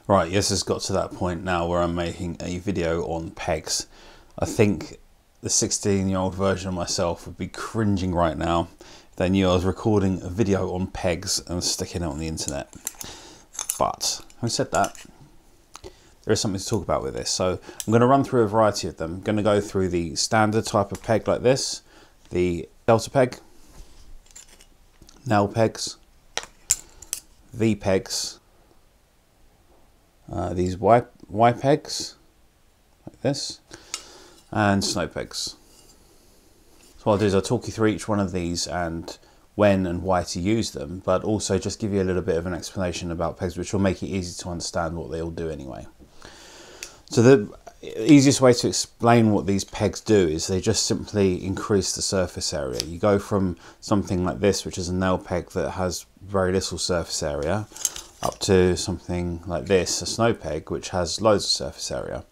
Right, yes, it's got to that point now where I'm making a video on pegs. I think the 16-year-old version of myself would be cringing right now if they knew I was recording a video on pegs and sticking it on the internet. But having said that, there is something to talk about with this. So I'm going to run through a variety of them. I'm going to go through the standard type of peg like this, the delta peg, nail pegs, V pegs, these Y pegs like this, and snow pegs. So what I'll do is I'll talk you through each one of these and when and why to use them, but also just give you a little bit of an explanation about pegs, which will make it easy to understand what they all do anyway. So the easiest way to explain what these pegs do is they just simply increase the surface area. You go from something like this, which is a nail peg that has very little surface area, up to something like this, a snow peg, which has loads of surface area.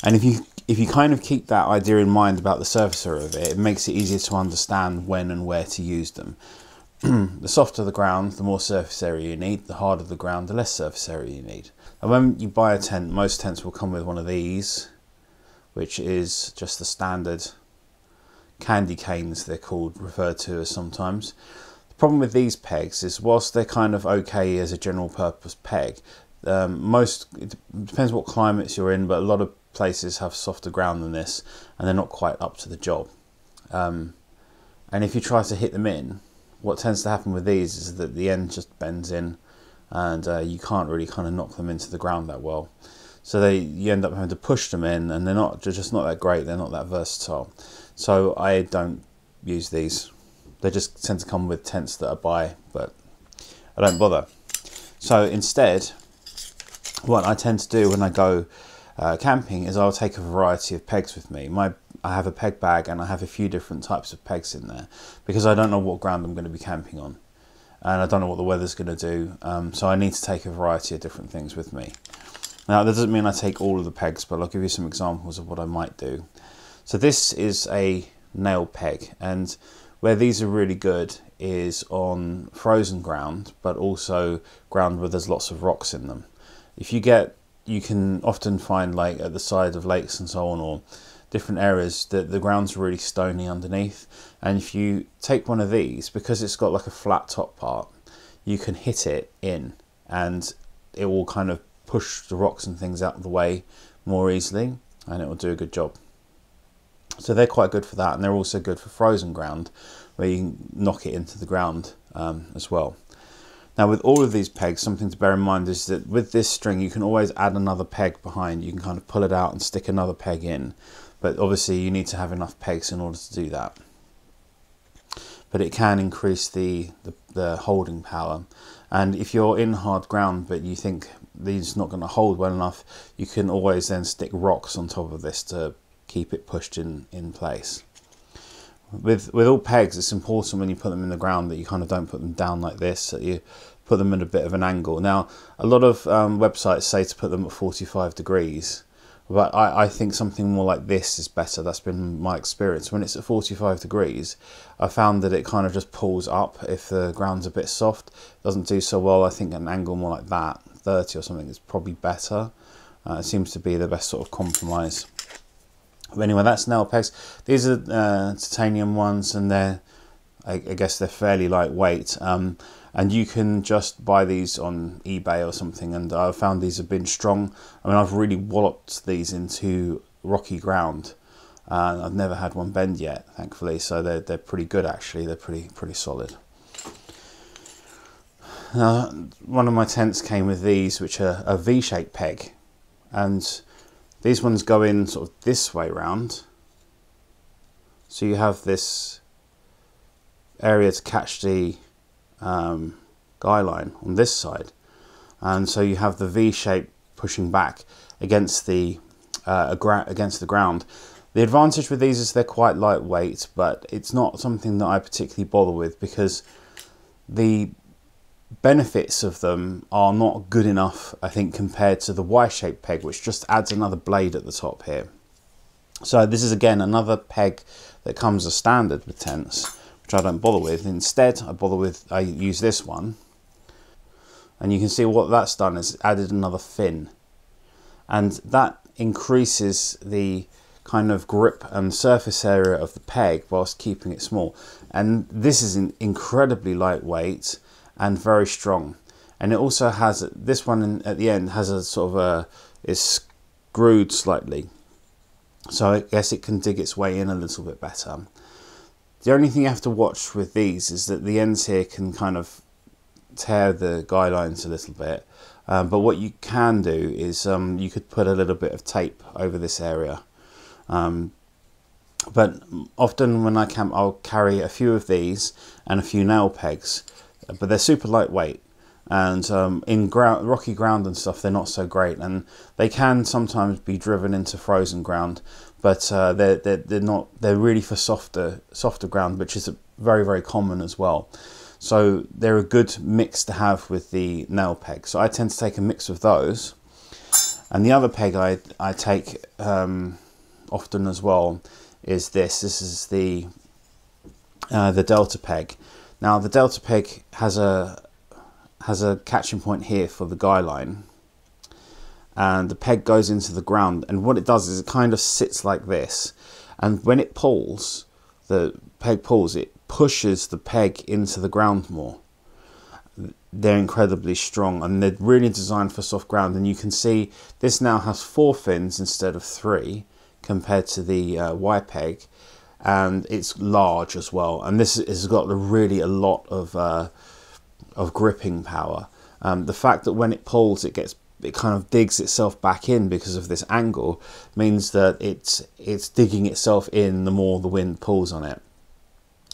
And if you kind of keep that idea in mind about the surface area of it, it makes it easier to understand when and where to use them. The softer the ground, the more surface area you need. The harder the ground, the less surface area you need. And when you buy a tent, most tents will come with one of these, which is just the standard candy canes, they're called, referred to as sometimes. The problem with these pegs is whilst they're kind of okay as a general purpose peg, it depends what climates you're in, but a lot of places have softer ground than this and they're not quite up to the job. And if you try to hit them in, what tends to happen with these is that the end just bends in and you can't really kind of knock them into the ground that well. So you end up having to push them in, and they're just not that great, they're not that versatile. So I don't use these. They just tend to come with tents that I buy, but I don't bother. So instead, what I tend to do when I go camping is I'll take a variety of pegs with me. I have a peg bag and I have a few different types of pegs in there because I don't know what ground I'm going to be camping on and I don't know what the weather's going to do, so I need to take a variety of different things with me. Now that doesn't mean I take all of the pegs, but I'll give you some examples of what I might do. So this is a nail peg, and where these are really good is on frozen ground, but also ground where there's lots of rocks in them. You can often find, like at the side of lakes and so on, or different areas, that the ground's really stony underneath, and if you take one of these, because it's got like a flat top part, you can hit it in and it will kind of push the rocks and things out of the way more easily, and it will do a good job. So they're quite good for that, and they're also good for frozen ground where you can knock it into the ground as well. Now with all of these pegs, something to bear in mind is that with this string you can always add another peg behind. You can kind of pull it out and stick another peg in, but obviously you need to have enough pegs in order to do that. But it can increase the holding power, and if you're in hard ground but you think these not going to hold well enough, you can always then stick rocks on top of this to keep it pushed in place. With all pegs, it's important when you put them in the ground that you kind of don't put them down like this, that you put them at a bit of an angle. Now a lot of websites say to put them at 45 degrees, but I think something more like this is better. That's been my experience. When it's at 45 degrees, I found that it kind of just pulls up if the ground's a bit soft. It doesn't do so well. I think an angle more like that, 30 or something, is probably better. It seems to be the best sort of compromise. But anyway, that's nail pegs. These are titanium ones, and I guess they're fairly lightweight. And you can just buy these on eBay or something, and I found these have been strong. I mean, I've really walloped these into rocky ground. I've never had one bend yet, thankfully, so they're pretty good actually. They're pretty solid. One of my tents came with these, which are a V-shaped peg, and these ones go in sort of this way round, so you have this area to catch the guy line on this side, and so you have the V shape pushing back against the ground. The advantage with these is they're quite lightweight, but it's not something that I particularly bother with because the benefits of them are not good enough, I think, compared to the Y-shaped peg, which just adds another blade at the top here. So this is again another peg that comes as standard with tents, which I don't bother with. Instead, I use this one, And you can see what that's done is added another fin. And that increases the kind of grip and surface area of the peg whilst keeping it small. And this is incredibly lightweight and very strong. And it also has, this one at the end has a sort of is screwed slightly. So I guess it can dig its way in a little bit better. The only thing you have to watch with these is that the ends here can kind of tear the guy lines a little bit. But what you can do is you could put a little bit of tape over this area. But often when I camp, I'll carry a few of these and a few nail pegs, but they're super lightweight. And in rocky ground and stuff, they're not so great, and they can sometimes be driven into frozen ground. But they're not. They're really for softer ground, which is very, very common as well. So they're a good mix to have with the nail peg. So I tend to take a mix of those, and the other peg I take often as well is this. This is the Delta peg. Now the Delta peg has a catching point here for the guy line, and the peg goes into the ground, and what it does is it kind of sits like this, and when it pulls, the peg pulls, it pushes the peg into the ground more. They're incredibly strong, and they're really designed for soft ground. And you can see this now has 4 fins instead of 3 compared to the Y peg, and it's large as well, and this has got really a lot of gripping power. The fact that when it pulls, it kind of digs itself back in because of this angle means that it's digging itself in the more the wind pulls on it,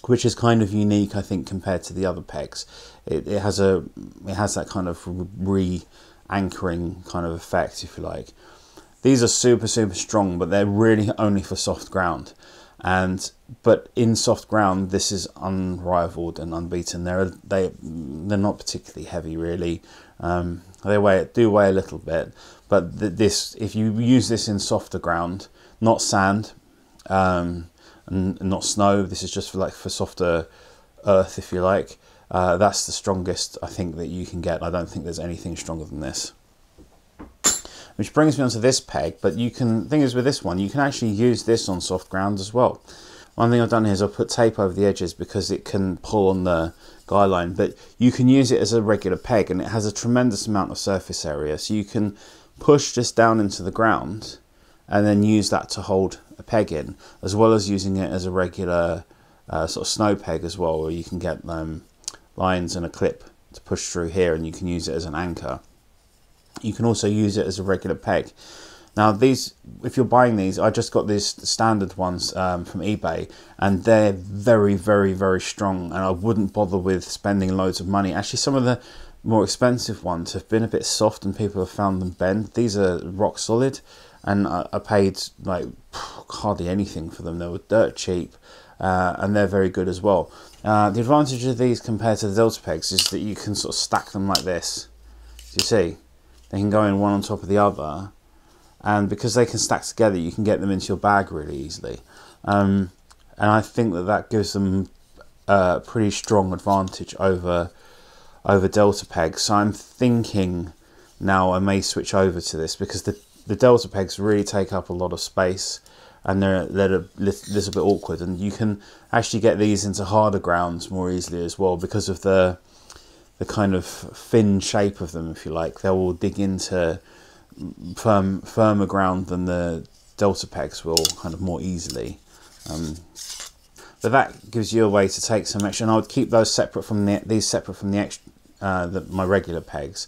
which is kind of unique, I think, compared to the other pegs. It has that kind of re-anchoring kind of effect, if you like. These are super strong, but they're really only for soft ground. But in soft ground, this is unrivaled and unbeaten. They're not particularly heavy, really. They do weigh a little bit, but if you use this in softer ground, not sand and not snow, this is just for softer earth, if you like. That's the strongest I think that you can get. I don't think there's anything stronger than this. Which brings me onto this peg, but thing is with this one, you can actually use this on soft ground as well. One thing I've done here is I've put tape over the edges because it can pull on the guy line, but you can use it as a regular peg, and it has a tremendous amount of surface area. So you can push this down into the ground and then use that to hold a peg in, as well as using it as a regular sort of snow peg as well, where you can get lines and a clip to push through here, and you can use it as an anchor. You can also use it as a regular peg. Now these, if you're buying these, I just got these standard ones from eBay, and they're very strong, and I wouldn't bother with spending loads of money. Actually, some of the more expensive ones have been a bit soft and people have found them bend. These are rock solid, and I paid like hardly anything for them. They were dirt cheap, and they're very good as well. The advantage of these compared to the Delta pegs is that you can sort of stack them like this. Do you see? They can go in one on top of the other, and because they can stack together, you can get them into your bag really easily. And I think that gives them a pretty strong advantage over Delta pegs. So I'm thinking now I may switch over to this, because the Delta pegs really take up a lot of space, and they're a little bit awkward, and you can actually get these into harder grounds more easily as well because of the kind of thin shape of them, if you like. They will dig into firmer ground than the Delta pegs will, kind of more easily. But that gives you a way to take some extra, and I would keep those separate from these separate from my regular pegs.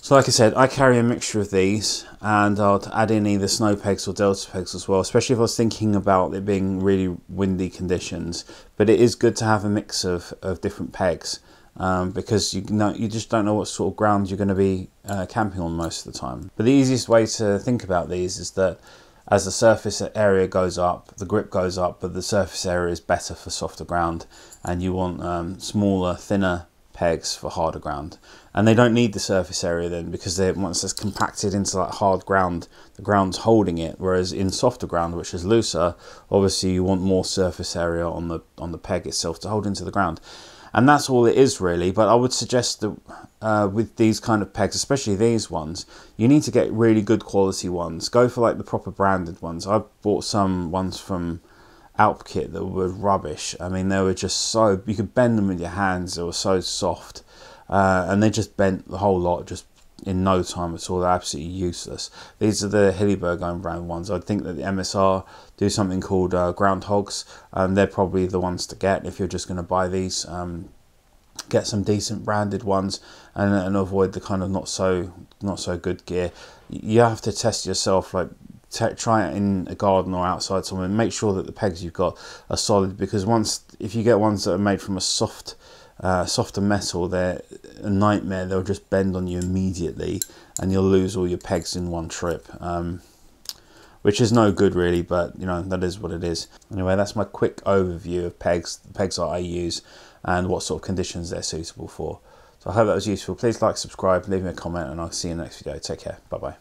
So like I said, I carry a mixture of these, and I'll add in either snow pegs or Delta pegs as well, especially if I was thinking about it being really windy conditions. But it is good to have a mix of different pegs, because you just don't know what sort of ground you're going to be camping on most of the time. But the easiest way to think about these is that as the surface area goes up, the grip goes up, but the surface area is better for softer ground, and you want smaller, thinner pegs for harder ground. And they don't need the surface area then, because once it's compacted into that hard ground, the ground's holding it. Whereas in softer ground, which is looser, obviously you want more surface area on the peg itself to hold into the ground. And that's all it is really. But I would suggest that with these kind of pegs, especially these ones, you need to get really good quality ones. Go for like the proper branded ones. I bought some ones from Alpkit that were rubbish. I mean, they were just so, you could bend them with your hands. They were so soft, and they just bent the whole lot just in no time at all. They're absolutely useless. These are the Hilleberg own brand ones. I think that the MSR do something called Groundhogs. They're probably the ones to get if you're just going to buy these. Get some decent branded ones and avoid the kind of not so good gear. You have to test yourself, like try it in a garden or outside somewhere. Make sure that the pegs you've got are solid, because if you get ones that are made from a softer metal, they're a nightmare. They'll just bend on you immediately and you'll lose all your pegs in one trip, which is no good really, but you know, that is what it is. Anyway, that's my quick overview of pegs, the pegs that I use and what sort of conditions they're suitable for. So I hope that was useful. Please like, subscribe, leave me a comment, and I'll see you in the next video. Take care. Bye bye.